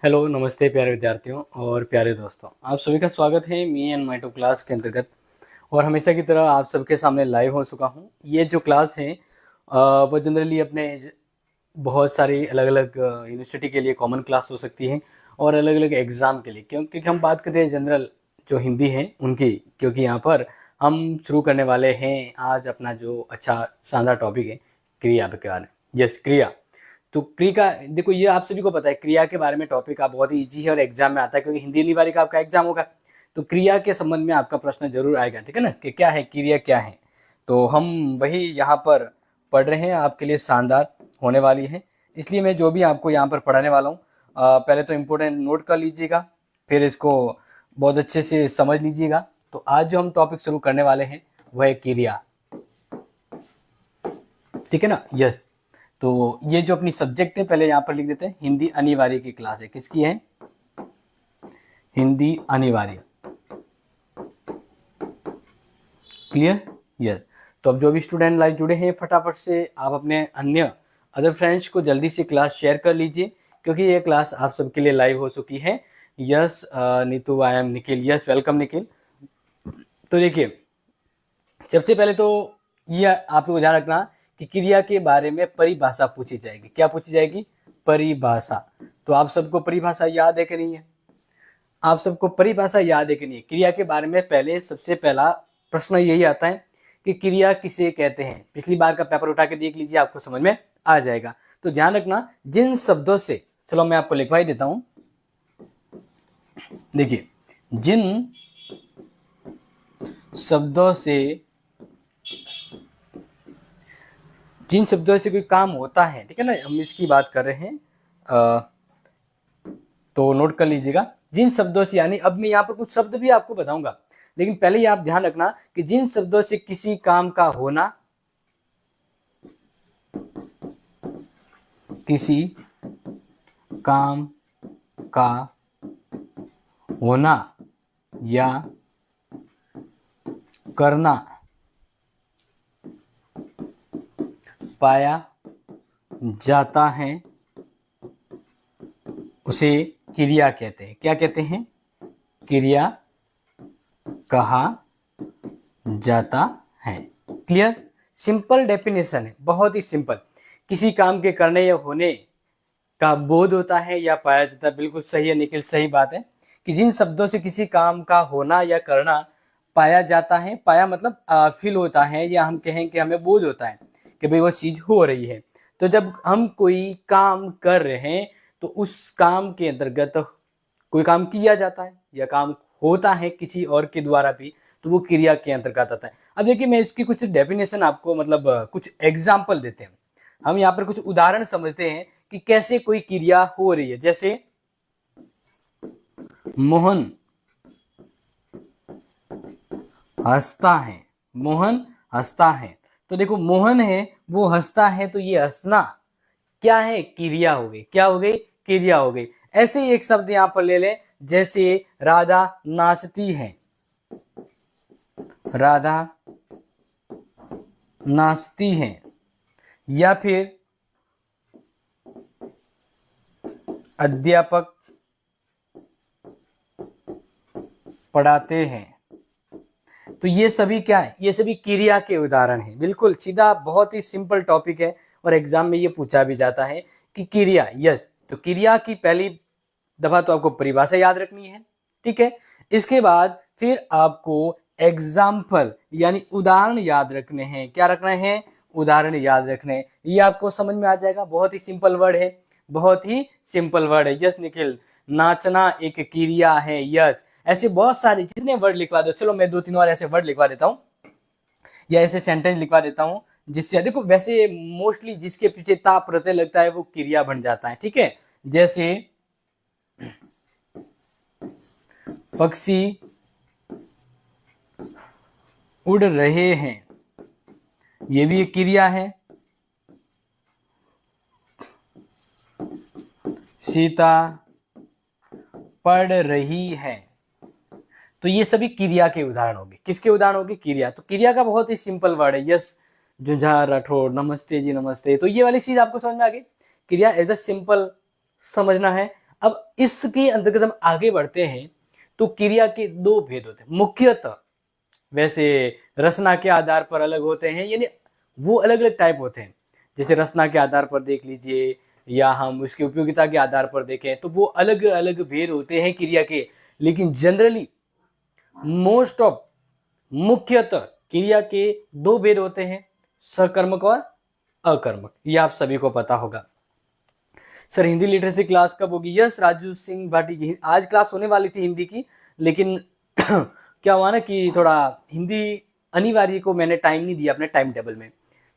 Hello नमस्ते प्यारे विद्यार्थियों और प्यारे दोस्तों, आप सभी का स्वागत है me and my two class के अंतर्गत। और हमेशा की तरह आप सबके सामने लाइव हो चुका हूँ। ये जो क्लास है वो जनरली अपने बहुत सारी अलग अलग यूनिवर्सिटी के लिए कॉमन क्लास हो सकती है और अलग अलग एग्ज़ाम के लिए, क्योंकि हम बात करते हैं जनरल जो हिंदी है उनकी, क्योंकि यहाँ पर हम शुरू करने वाले हैं आज अपना जो अच्छा शानदार टॉपिक है क्रिया के बारे में। यस, क्रिया। तो क्रिया देखो, ये आप सभी को पता है क्रिया के बारे में टॉपिक आप बहुत ही ईजी है और एग्जाम में आता है, क्योंकि हिंदी निवारी का आपका एग्जाम होगा। तो क्रिया के संबंध में आपका प्रश्न जरूर आएगा, ठीक है ना, कि क्या है क्रिया, क्या है। तो हम वही यहाँ पर पढ़ रहे हैं, आपके लिए शानदार होने वाली है। इसलिए मैं जो भी आपको यहाँ पर पढ़ाने वाला हूँ पहले तो इम्पोर्टेंट नोट कर लीजिएगा, फिर इसको बहुत अच्छे से समझ लीजिएगा। तो आज जो हम टॉपिक शुरू करने वाले हैं वह है क्रिया, ठीक है ना। यस, तो ये जो अपनी सब्जेक्ट है पहले यहाँ पर लिख देते हैं। हिंदी अनिवार्य की क्लास है, किसकी है? हिंदी अनिवार्य। क्लियर? यस। तो अब जो भी स्टूडेंट लाइव जुड़े हैं फटाफट से आप अपने अन्य अदर फ्रेंड्स को जल्दी से क्लास शेयर कर लीजिए, क्योंकि ये क्लास आप सबके लिए लाइव हो चुकी है। Yes Neetu, I am Nikhil. Yes, welcome Nikhil. तो देखिए, सबसे पहले तो ये आप लोग ध्यान रखना कि क्रिया के बारे में परिभाषा पूछी जाएगी। क्या पूछी जाएगी? परिभाषा। तो आप सबको परिभाषा याद है कि नहीं है? आप सबको परिभाषा याद है कि नहीं? क्रिया के बारे में पहले सबसे पहला प्रश्न यही आता है कि क्रिया किसे कहते हैं। पिछली बार का पेपर उठा के देख लीजिए, आपको समझ में आ जाएगा। तो ध्यान रखना, जिन शब्दों से, चलो मैं आपको लिखवा ही देता हूं। देखिए, जिन शब्दों से कोई काम होता है, ठीक है ना, हम इसकी बात कर रहे हैं। तो नोट कर लीजिएगा, जिन शब्दों से, यानी अब मैं यहाँ पर कुछ शब्द भी आपको बताऊंगा, लेकिन पहले ही आप ध्यान रखना कि जिन शब्दों से किसी काम का होना, किसी काम का होना या करना पाया जाता है उसे क्रिया कहते हैं। क्या कहते हैं? क्रिया कहा जाता है। क्लियर? सिंपल डेफिनेशन है, बहुत ही सिंपल। किसी काम के करने या होने का बोध होता है या पाया जाता है। बिल्कुल सही है निखिल, सही बात है कि जिन शब्दों से किसी काम का होना या करना पाया जाता है, पाया मतलब फील होता है, या हम कहें कि हमें बोध होता है कि भाई वो चीज हो रही है। तो जब हम कोई काम कर रहे हैं तो उस काम के अंतर्गत कोई काम किया जाता है या काम होता है किसी और के द्वारा भी, तो वो क्रिया के अंतर्गत आता है। अब देखिए, मैं इसकी कुछ डेफिनेशन आपको, मतलब कुछ एग्जाम्पल देते हैं। हम यहाँ पर कुछ उदाहरण समझते हैं कि कैसे कोई क्रिया हो रही है। जैसे मोहन हंसता है, मोहन हंसता है। तो देखो, मोहन है, वो हंसता है, तो ये हंसना क्या है? क्रिया हो गई। क्या हो गई? क्रिया हो गई। ऐसे ही एक शब्द यहां पर ले लें, जैसे राधा नाचती है, राधा नाचती है, या फिर अध्यापक पढ़ाते हैं। तो ये सभी क्या है? ये सभी क्रिया के उदाहरण हैं। बिल्कुल सीधा, बहुत ही सिंपल टॉपिक है और एग्जाम में ये पूछा भी जाता है कि क्रिया। यस, तो क्रिया की पहली दफा तो आपको परिभाषा याद रखनी है, ठीक है। इसके बाद फिर आपको एग्जाम्पल यानी उदाहरण याद रखने हैं। क्या रखना है? उदाहरण याद रखने हैं। ये आपको समझ में आ जाएगा, बहुत ही सिंपल वर्ड है, बहुत ही सिंपल वर्ड है। यस निखिल, नाचना एक क्रिया है। यस, ऐसे बहुत सारे जितने वर्ड लिखवा दो। चलो मैं 2-3 और ऐसे वर्ड लिखवा देता हूँ या ऐसे सेंटेंस लिखवा देता हूँ जिससे, देखो वैसे मोस्टली जिसके पीछे ता प्रत्यय लगता है वो क्रिया बन जाता है, ठीक है। जैसे पक्षी उड़ रहे हैं, ये भी एक क्रिया है। सीता पढ़ रही है। तो ये सभी क्रिया के उदाहरण होंगे। किसके उदाहरण होंगे? क्रिया। तो क्रिया का बहुत ही सिंपल वर्ड है। यस जुझार राठौर, नमस्ते जी नमस्ते। तो ये वाली चीज आपको समझ में आ गई। क्रिया एज अ सिंपल समझना है। अब इसके अंतर्गत हम आगे बढ़ते हैं तो क्रिया के दो भेद होते हैं मुख्यतः। वैसे रचना के आधार पर अलग होते हैं, यानी वो अलग अलग टाइप होते हैं। जैसे रचना के आधार पर देख लीजिए या हम उसकी उपयोगिता के आधार पर देखें तो वो अलग अलग भेद होते हैं क्रिया के। लेकिन जनरली मोस्ट ऑफ मुख्यतः क्रिया के दो भेद होते हैं, सकर्मक और अकर्मक। ये आप सभी को पता होगा। सर हिंदी लिटरेसी क्लास कब होगी? यस राजू सिंह भाटी की आज क्लास होने वाली थी हिंदी की, लेकिन क्या हुआ ना कि थोड़ा हिंदी अनिवार्य को मैंने टाइम नहीं दिया अपने टाइम टेबल में,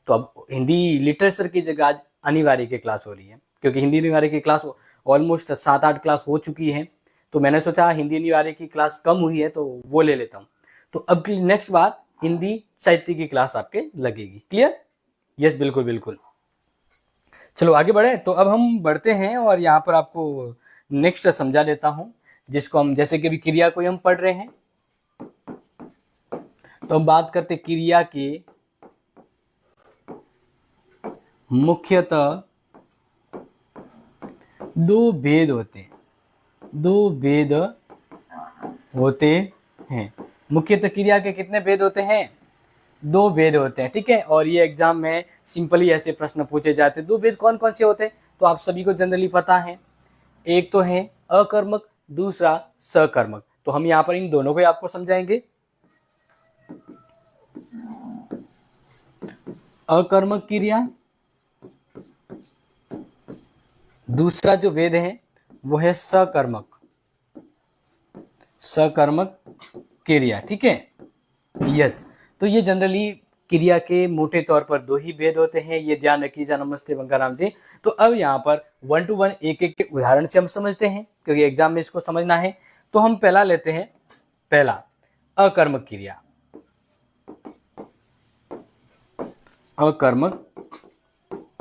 तो अब हिंदी लिटरेचर की जगह आज अनिवार्य की क्लास हो रही है। क्योंकि हिंदी अनिवार्य की क्लास ऑलमोस्ट 7-8 क्लास हो चुकी है, तो मैंने सोचा हिंदी अनिवार्य की क्लास कम हुई है तो वो ले लेता हूँ। तो अब नेक्स्ट बार हिंदी साहित्य की क्लास आपके लगेगी। क्लियर? यस बिल्कुल बिल्कुल। चलो आगे बढ़े। तो अब हम बढ़ते हैं और यहाँ पर आपको नेक्स्ट समझा देता हूँ, जिसको हम जैसे कि अभी क्रिया को हम पढ़ रहे हैं, तो हम बात करते क्रिया के मुख्यतः दो भेद होते हैं। दो भेद होते हैं। मुख्यतः क्रिया के कितने भेद होते हैं? दो भेद होते हैं, ठीक है। और ये एग्जाम में सिंपली ऐसे प्रश्न पूछे जाते हैं। दो भेद कौन कौन से होते हैं तो आप सभी को जनरली पता है। एक तो है अकर्मक, दूसरा सकर्मक। तो हम यहाँ पर इन दोनों को आपको समझाएंगे। अकर्मक क्रिया, दूसरा जो भेद है वो है सकर्मक, सकर्मक क्रिया, ठीक है। यस, तो ये जनरली क्रिया के मोटे तौर पर दो ही भेद होते हैं, ये ध्यान रखिएगा। नमस्ते बंगाराम जी। तो अब यहाँ पर 1 to 1 एक एक के उदाहरण से हम समझते हैं, क्योंकि एग्जाम में इसको समझना है। तो हम पहला लेते हैं, पहला अकर्मक क्रिया। अकर्मक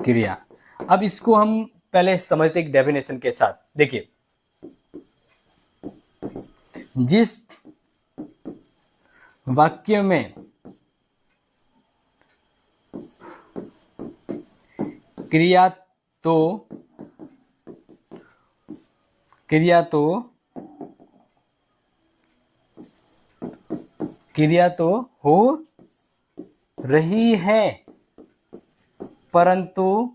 क्रिया, अब इसको हम पहले समझते एक डेफिनेशन के साथ। देखिए, जिस वाक्य में क्रिया तो हो रही है, परंतु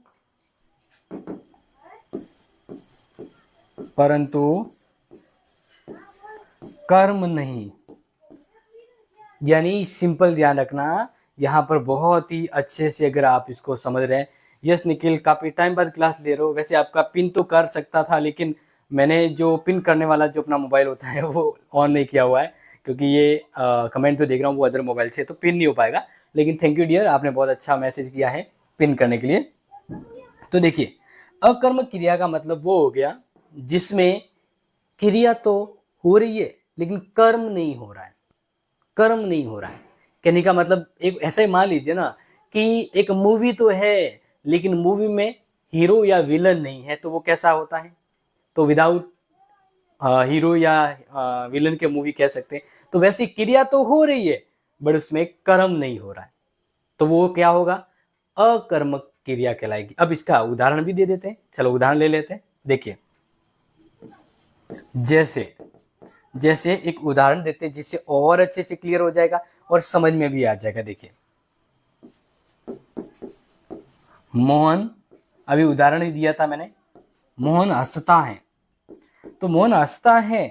कर्म नहीं। यानी सिंपल ध्यान रखना, यहाँ पर बहुत ही अच्छे से अगर आप इसको समझ रहे हैं। यस निखिल, काफी टाइम बाद क्लास ले रहे हो। वैसे आपका पिन तो कर सकता था, लेकिन मैंने जो पिन करने वाला जो अपना मोबाइल होता है वो ऑन नहीं किया हुआ है, क्योंकि ये कमेंट तो देख रहा हूँ वो अदर मोबाइल से, तो पिन नहीं हो पाएगा। लेकिन थैंक यू डियर, आपने बहुत अच्छा मैसेज किया है पिन करने के लिए। तो देखिए, अकर्मक क्रिया का मतलब वो हो गया जिसमें क्रिया तो हो रही है लेकिन कर्म नहीं हो रहा है। कर्म नहीं हो रहा है कहने का मतलब, एक ऐसा ही मान लीजिए ना कि एक मूवी तो है लेकिन मूवी में हीरो या विलन नहीं है, तो वो कैसा होता है? तो विदाउट हीरो या विलन के मूवी कह सकते हैं। तो वैसी क्रिया तो हो रही है बट उसमें कर्म नहीं हो रहा है, तो वो क्या होगा? अकर्मक क्रिया कहलाएगी। अब इसका उदाहरण भी दे देते हैं, चलो उदाहरण ले लेते हैं। देखिए, जैसे एक उदाहरण देते हैं जिससे और अच्छे से क्लियर हो जाएगा और समझ में भी आ जाएगा। देखिए, मोहन, अभी उदाहरण ही दिया था मैंने, मोहन हंसता है। तो मोहन हंसता है,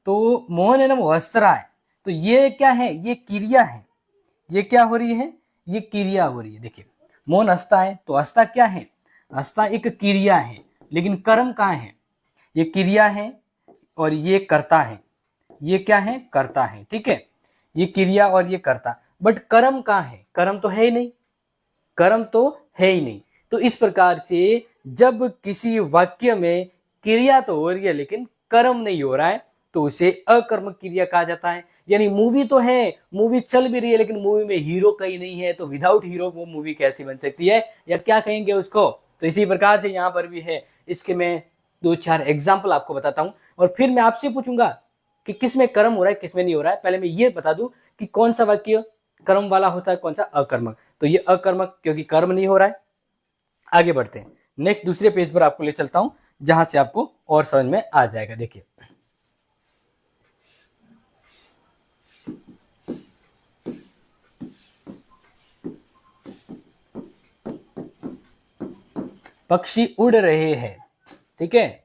तो मोहन है ना वो हंस रहा है, तो ये क्या है? ये क्रिया है। ये क्या हो रही है? ये क्रिया हो रही है। देखिए, मोहन हंसता है, तो हंसता क्या है? हंसता एक क्रिया है, लेकिन कर्म कहाँ है? ये क्रिया है और ये कर्ता है। ये क्या है? कर्ता है, ठीक है। ये क्रिया और ये कर्ता, बट कर्म कहाँ है? कर्म तो है ही नहीं, कर्म तो है ही नहीं। तो इस प्रकार से जब किसी वाक्य में क्रिया तो हो रही है लेकिन कर्म नहीं हो रहा है, तो उसे अकर्मक क्रिया कहा जाता है। यानी मूवी तो है, मूवी चल भी रही है, लेकिन मूवी में हीरो कहीं नहीं है, तो विदाउट हीरो वो मूवी कैसी बन सकती है, या क्या कहेंगे उसको? तो इसी प्रकार से यहाँ पर भी है। इसके मैं 2-4 एग्जाम्पल आपको बताता हूँ और फिर मैं आपसे पूछूंगा कि किस में कर्म हो रहा है, किस में नहीं हो रहा है। पहले मैं ये बता दूं कि कौन सा वाक्य कर्म वाला होता है, कौन सा अकर्मक। तो ये अकर्मक क्योंकि कर्म नहीं हो रहा है। आगे बढ़ते हैं, नेक्स्ट दूसरे पेज पर आपको ले चलता हूं जहां से आपको और समझ में आ जाएगा। देखिए पक्षी उड़ रहे हैं, ठीक है।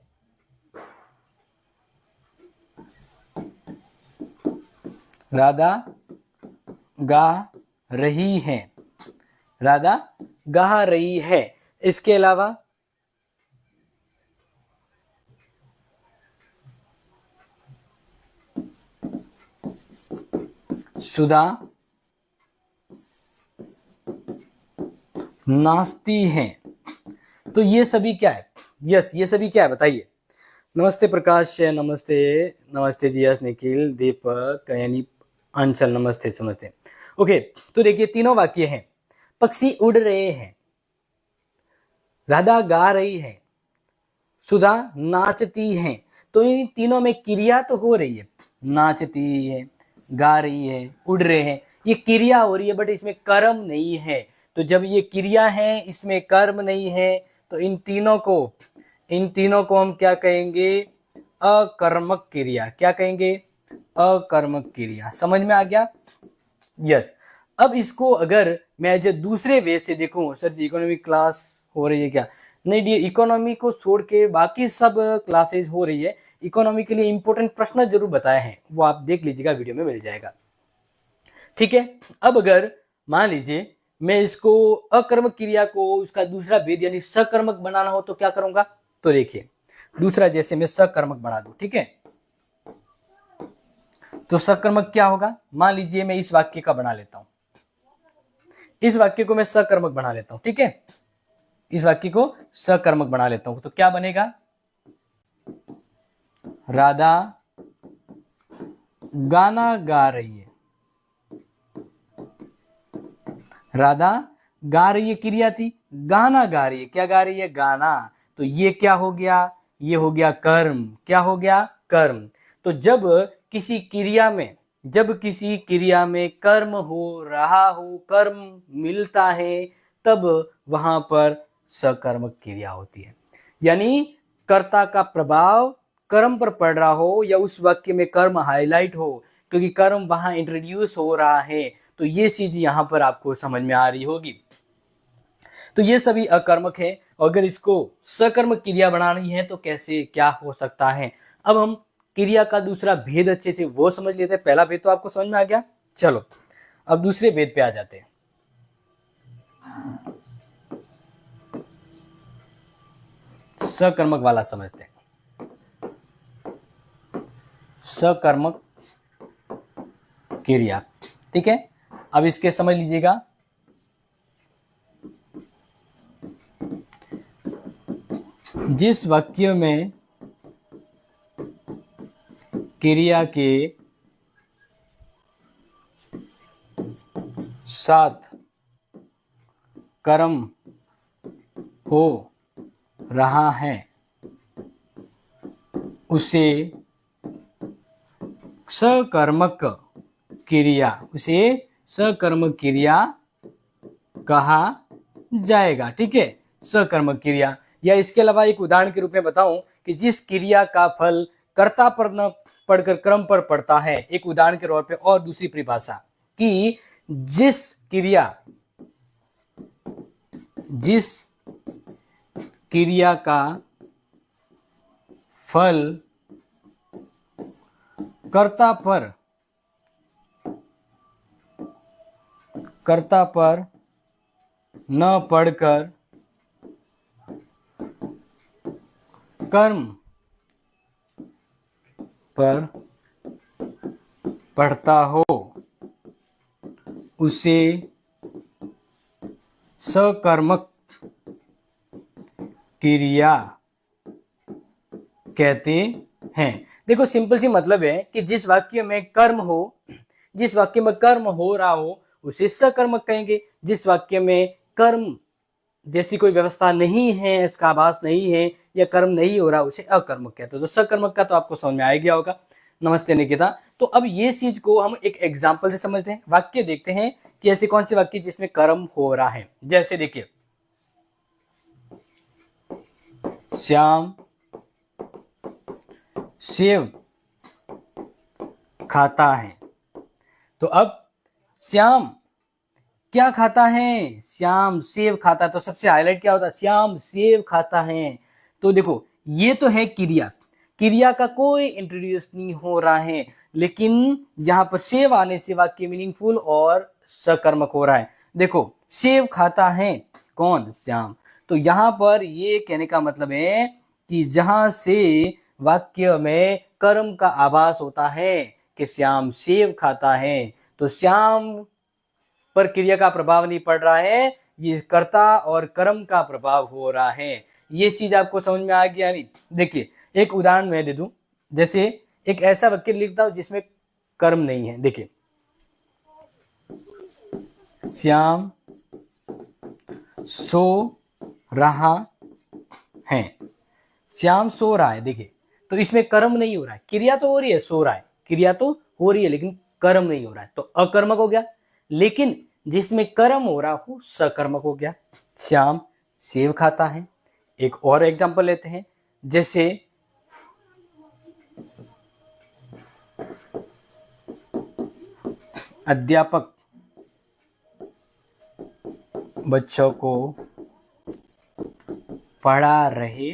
राधा गा रही है, राधा गा रही है। इसके अलावा सुधा नाचती है। तो ये सभी क्या है? यस, ये सभी क्या है बताइए। नमस्ते प्रकाश, नमस्ते, नमस्ते जी, यस निखिल, दीपक, यानी अंचल, नमस्ते समझते। ओके, तो देखिए तीनों वाक्य हैं। पक्षी उड़ रहे हैं, राधा गा रही है, सुधा नाचती है। तो इन तीनों में क्रिया तो हो रही है, नाचती है, गा रही है, उड़ रहे हैं, ये क्रिया हो रही है, बट इसमें कर्म नहीं है। तो जब ये क्रिया है, इसमें कर्म नहीं है, तो इन तीनों को हम क्या कहेंगे? अकर्मक क्रिया। क्या कहेंगे? अकर्मक क्रिया। समझ में आ गया? यस। अब इसको अगर मैं जो दूसरे वे से देखूं, सर जी इकोनॉमिक क्लास हो रही है क्या? नहीं डी, इकोनॉमी को छोड़ के बाकी सब क्लासेस हो रही है। इकोनॉमी के लिए इंपॉर्टेंट प्रश्न जरूर बताए हैं, वो आप देख लीजिएगा, वीडियो में मिल जाएगा, ठीक है। अब अगर मान लीजिए मैं इसको अकर्मक क्रिया को उसका दूसरा भेद यानी सकर्मक बनाना हो तो क्या करूंगा? तो देखिए दूसरा, जैसे मैं सकर्मक बना दूं, ठीक है। तो सकर्मक क्या होगा? मान लीजिए मैं इस वाक्य का बना लेता हूं, इस वाक्य को मैं सकर्मक बना लेता हूं, ठीक है। इस वाक्य को सकर्मक बना लेता हूं, तो क्या बनेगा? राधा गाना गा रही है, राधा गा रही है क्रिया थी, गाना गा रही है। क्या गा रही है? गाना। तो ये क्या हो गया? ये हो गया कर्म। क्या हो गया? कर्म। तो जब किसी क्रिया में कर्म हो रहा हो, कर्म मिलता है, तब वहां पर सकर्मक क्रिया होती है। यानी कर्ता का प्रभाव कर्म पर पड़ रहा हो या उस वाक्य में कर्म हाईलाइट हो, क्योंकि कर्म वहां इंट्रोड्यूस हो रहा है, तो ये चीज यहां पर आपको समझ में आ रही होगी। तो ये सभी अकर्मक है। अगर इसको सकर्मक क्रिया बनानी है तो कैसे क्या हो सकता है? अब हम क्रिया का दूसरा भेद अच्छे से वो समझ लेते हैं। पहला भेद तो आपको समझ में आ गया, चलो अब दूसरे भेद पे आ जाते हैं। सकर्मक वाला समझते हैं। सकर्मक क्रिया, ठीक है। अब इसके समझ लीजिएगा। जिस वाक्य में क्रिया के साथ कर्म हो रहा है उसे सकर्मक क्रिया कहा जाएगा, ठीक है। सकर्मक क्रिया। या इसके अलावा एक उदाहरण के रूप में बताऊं कि जिस क्रिया का फल कर्ता पर न पढ़कर क्रम पर पड़ता है, एक उदाहरण के तौर पे और दूसरी परिभाषा कि जिस क्रिया का फल कर्ता पर न पढ़कर कर्म पर पढ़ता हो, उसे सकर्मक क्रिया कहते हैं। देखो सिंपल सी मतलब है कि जिस वाक्य में कर्म हो रहा हो उसे सकर्मक कहेंगे। जिस वाक्य में कर्म जैसी कोई व्यवस्था नहीं है, इसका आभास नहीं है या कर्म नहीं हो रहा, उसे अकर्मक कहते हैं। तो सकर्मक का तो आपको समझ में आ गया होगा। नमस्ते निकिता। तो अब ये चीज को हम एक एग्जाम्पल से समझते हैं। वाक्य देखते हैं कि ऐसे कौन से वाक्य जिसमें कर्म हो रहा है। जैसे देखिए, श्याम सेब खाता है। तो अब श्याम क्या खाता है? श्याम सेब खाता है। तो सबसे हाईलाइट क्या होता है? श्याम सेब खाता है। तो देखो ये तो है क्रिया, क्रिया का कोई इंट्रोड्यूस नहीं हो रहा है, लेकिन यहाँ पर सेब आने से वाक्य मीनिंगफुल और सकर्मक हो रहा है। देखो सेब खाता है कौन? श्याम। तो यहाँ पर ये कहने का मतलब है कि जहां से वाक्य में कर्म का आभास होता है कि श्याम सेब खाता है, तो श्याम पर क्रिया का प्रभाव नहीं पड़ रहा है, ये कर्ता और कर्म का प्रभाव हो रहा है। ये चीज आपको समझ में आ गया नहीं? देखिए एक उदाहरण मैं दे दूं, जैसे एक ऐसा वाक्य लिखता हूं जिसमें कर्म नहीं है। देखिए श्याम सो रहा है। श्याम सो रहा है। देखिए तो इसमें कर्म नहीं हो रहा है, क्रिया तो हो रही है, सो रहा है, क्रिया तो हो रही है लेकिन कर्म नहीं हो रहा है, तो अकर्मक हो गया। लेकिन जिसमें कर्म हो रहा हो सकर्मक हो गया। श्याम सेब खाता है। एक और एग्जांपल लेते हैं, जैसे अध्यापक बच्चों को पढ़ा रहे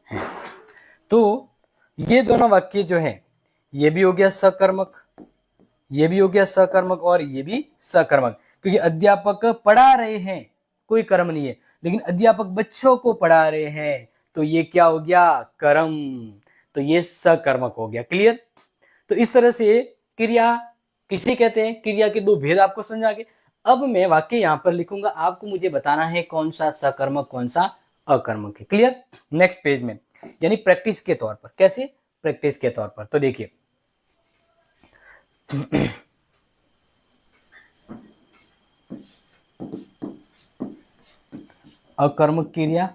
हैं। तो ये दोनों वाक्य जो है, ये भी हो गया सकर्मक, ये भी हो गया सकर्मक और ये भी सकर्मक, क्योंकि अध्यापक पढ़ा रहे हैं, कोई कर्म नहीं है, लेकिन अध्यापक बच्चों को पढ़ा रहे हैं, तो ये क्या हो गया? कर्म। तो ये सकर्मक हो गया। क्लियर? तो इस तरह से क्रिया किसे कहते हैं, क्रिया के दो भेद आपको समझ आ गए। अब मैं वाक्य यहां पर लिखूंगा, आपको मुझे बताना है कौन सा सकर्मक कौन सा अकर्मक है। क्लियर? नेक्स्ट पेज में, यानी प्रैक्टिस के तौर पर। कैसे? प्रैक्टिस के तौर पर। तो देखिए अकर्मक क्रिया,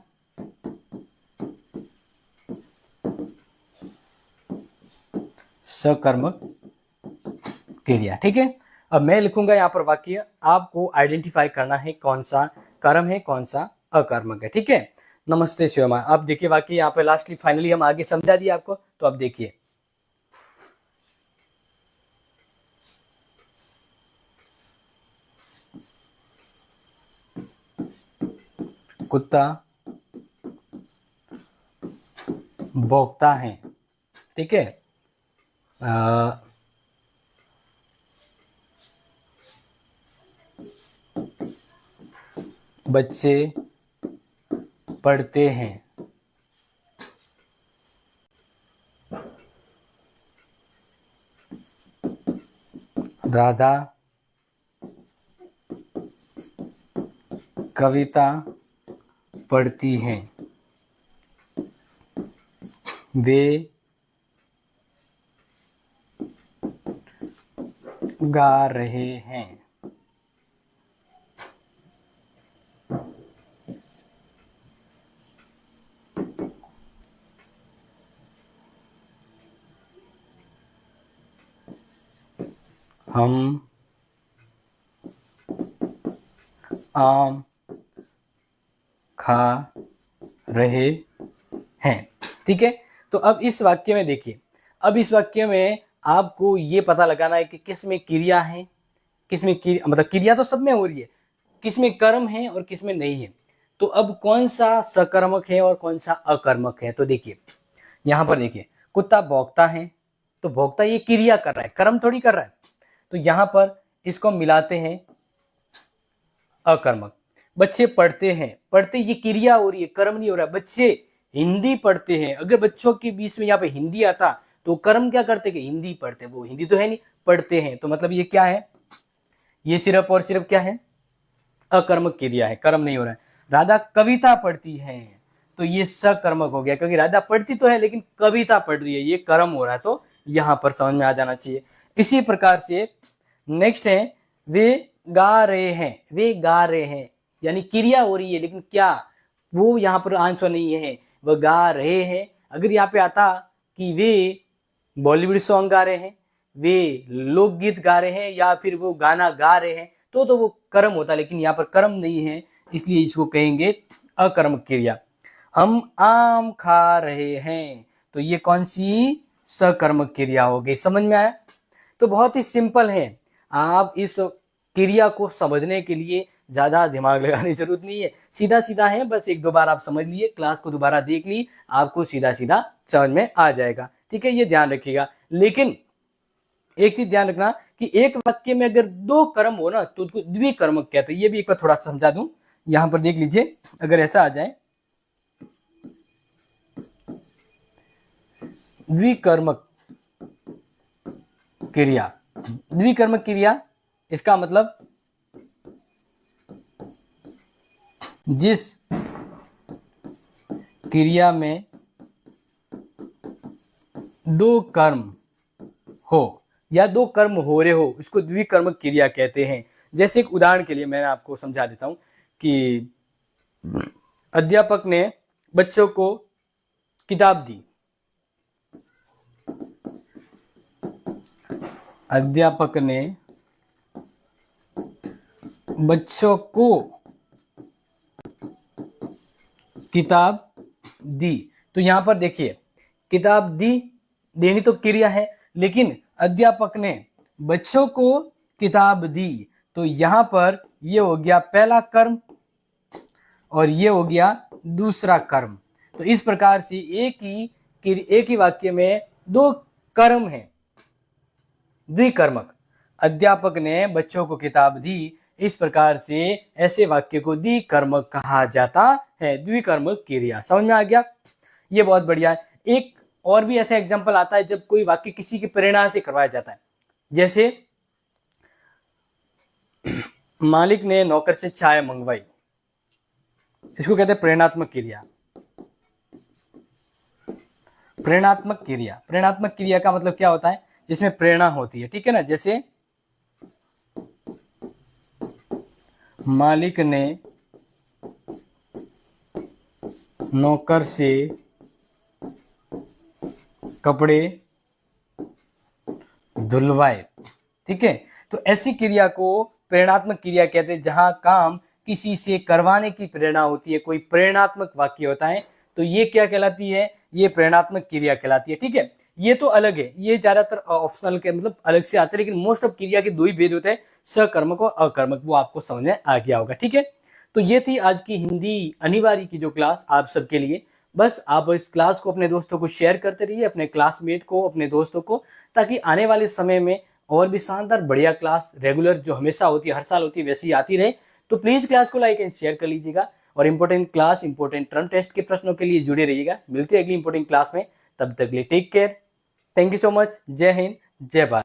सकर्मक क्रिया। ठीक है, अब मैं लिखूंगा यहाँ पर वाक्य, आपको आइडेंटिफाई करना है कौन सा कर्म है कौन सा अकर्मक है। ठीक है, नमस्ते शिवमा। अब देखिए वाक्य यहाँ पे लास्टली फाइनली हम आगे समझा दिया आपको, तो अब देखिए कुत्ता भौंकता है। ठीक है, बच्चे पढ़ते हैं। राधा कविता पढ़ती हैं। वे गा रहे हैं। हम आम खा रहे हैं। ठीक है, तो अब इस वाक्य में देखिए, अब इस वाक्य में आपको ये पता लगाना है कि किस में क्रिया है, किस में मतलब क्रिया तो सब में हो रही है, किस में कर्म है और किस में नहीं है। तो अब कौन सा सकर्मक है और कौन सा अकर्मक है? तो देखिए यहां पर देखिए, कुत्ता भौंकता है, तो भौंकता ये क्रिया कर रहा है, कर्म थोड़ी कर रहा है, तो यहां पर इसको मिलाते हैं अकर्मक। बच्चे पढ़ते हैं, पढ़ते ये क्रिया हो रही है, कर्म नहीं हो रहा है। बच्चे हिंदी पढ़ते हैं, अगर बच्चों के बीच में यहाँ पे हिंदी आता तो कर्म क्या करते कि हिंदी पढ़ते, वो हिंदी तो है नहीं, पढ़ते हैं, तो मतलब ये क्या है? ये सिर्फ और सिर्फ क्या है? अकर्मक क्रिया है, कर्म नहीं हो रहा है। राधा कविता पढ़ती है, तो ये सकर्मक हो गया, क्योंकि राधा पढ़ती तो है लेकिन कविता पढ़ रही है, ये कर्म हो रहा है, तो यहां पर समझ में आ जाना चाहिए। इसी प्रकार से नेक्स्ट है वे गा रहे हैं। वे गा रहे हैं यानी क्रिया हो रही है, लेकिन क्या वो यहाँ पर आंसर नहीं है, वह गा रहे हैं। अगर यहाँ पे आता कि वे बॉलीवुड सॉन्ग गा रहे हैं, वे लोकगीत गा रहे हैं, या फिर वो गाना गा रहे हैं, तो वो कर्म होता, लेकिन यहाँ पर कर्म नहीं है, इसलिए इसको कहेंगे अकर्मक क्रिया। हम आम खा रहे हैं, तो ये कौन सी सकर्मक क्रिया हो गई। समझ में आया? तो बहुत ही सिंपल है, आप इस क्रिया को समझने के लिए ज़्यादा दिमाग लगाने की जरूरत नहीं है, सीधा सीधा है, बस एक दो बार आप समझ लिए, क्लास को दोबारा देख ली, आपको सीधा सीधा समझ में आ जाएगा। ठीक है, ये ध्यान रखिएगा। लेकिन एक चीज ध्यान रखना कि एक वाक्य में अगर दो कर्म हो ना तो उसको द्विकर्मक कहते हैं। ये भी एक बार थोड़ा सा समझा दूं, यहां पर देख लीजिए, अगर ऐसा आ जाए द्विकर्मक क्रिया, द्विकर्मक क्रिया इसका मतलब जिस क्रिया में दो कर्म हो या दो कर्म हो रहे हो इसको द्विकर्मक क्रिया कहते हैं। जैसे एक उदाहरण के लिए मैं आपको समझा देता हूं कि अध्यापक ने बच्चों को किताब दी, अध्यापक ने बच्चों को किताब दी। तो यहां पर देखिए, किताब दी, देनी तो क्रिया है, लेकिन अध्यापक ने बच्चों को किताब दी, तो यहां पर ये हो गया पहला कर्म और ये हो गया दूसरा कर्म। तो इस प्रकार से एक ही वाक्य में दो कर्म है, द्विकर्मक। अध्यापक ने बच्चों को किताब दी, इस प्रकार से ऐसे वाक्य को द्विकर्मक कहा जाता है, द्विकर्मक क्रिया। समझ में आ गया? ये बहुत बढ़िया है। एक और भी ऐसा एग्जांपल आता है जब कोई वाक्य किसी की प्रेरणा से करवाया जाता है। जैसे मालिक ने नौकर से चाय मंगवाई, इसको कहते हैं प्रेरणात्मक क्रिया। प्रेरणात्मक क्रिया, प्रेरणात्मक क्रिया का मतलब क्या होता है? जिसमें प्रेरणा होती है। ठीक है ना? जैसे मालिक ने नौकर से कपड़े धुलवाए। ठीक है, तो ऐसी क्रिया को प्रेरणात्मक क्रिया कहते हैं, जहां काम किसी से करवाने की प्रेरणा होती है, कोई प्रेरणात्मक वाक्य होता है, तो ये क्या कहलाती है? ये प्रेरणात्मक क्रिया कहलाती है। ठीक है, ये तो अलग है, ये ज्यादातर ऑप्शनल के मतलब अलग से आते हैं, लेकिन मोस्ट ऑफ क्रिया के दो ही भेद होते हैं, सकर्मक और अकर्मक, वो आपको समझ में आ गया होगा। ठीक है, तो ये थी आज की हिंदी अनिवार्य की जो क्लास आप सबके लिए। बस आप इस क्लास को अपने दोस्तों को शेयर करते रहिए, अपने क्लासमेट को, अपने दोस्तों को, ताकि आने वाले समय में और भी शानदार बढ़िया क्लास रेगुलर जो हमेशा होती है, हर साल होती है, वैसी आती रहे। तो प्लीज क्लास को लाइक एंड शेयर कर लीजिएगा और important class, important term test के प्रश्नों के लिए जुड़े रहिएगा। मिलते हैं अगली इंपॉर्टेंट क्लास में, तब तक के लिए take care, thank you so much, जय हिंद, जय भारत।